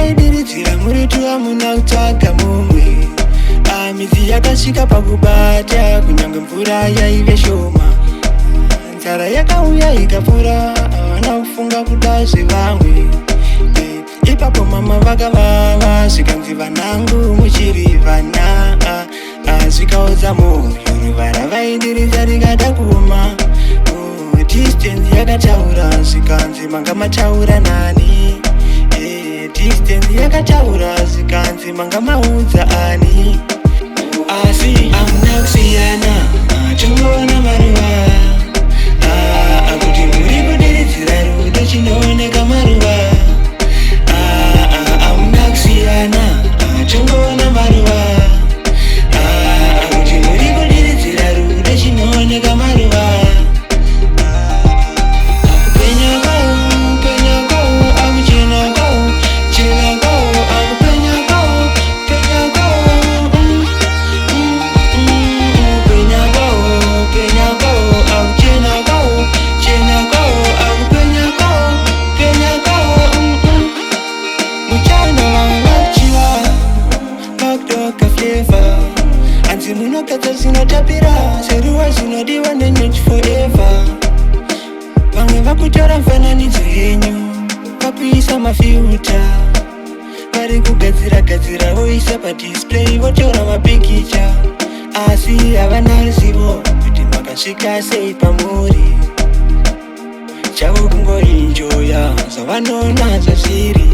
vakaidiridzira murutu hamuna kutsvaga mumwe. Midzi yakasvika pakubata kunyange mvura yaive shoma. Nzara yakauya ikapfuura, havana kufunga kuda zvevamwe. Ipapo mama vakavava, zvikanzi vanangu muchiri vana. Zvikaudza mwoyo, ruvara vaidiridza rikada kuoma. Distance yakataura, zvikanzi manga mataura nani. Distance yakataura, zvikanzi manga maudza ani. Asi hamuna kusiyana, tongoona maruva. Kuti muri kudiridzira rudo chinooneka maruva. Hamuna kusiyana, tongoona maruva. Kuti muri kudiridzira rudo chinooneka maruva. Anzi munokadza zvinotapira, seruva zvinodiwa nenyuchi forever. Vamwe vakutora mufananidzo yenyu vakuisa mafilta, vari kugadzira voisa padisplay votora mapikicha. Asi havana ruzivo kuti makasvika sei pamuri. Chavo kungoenjoya zvavanoona zvazviri.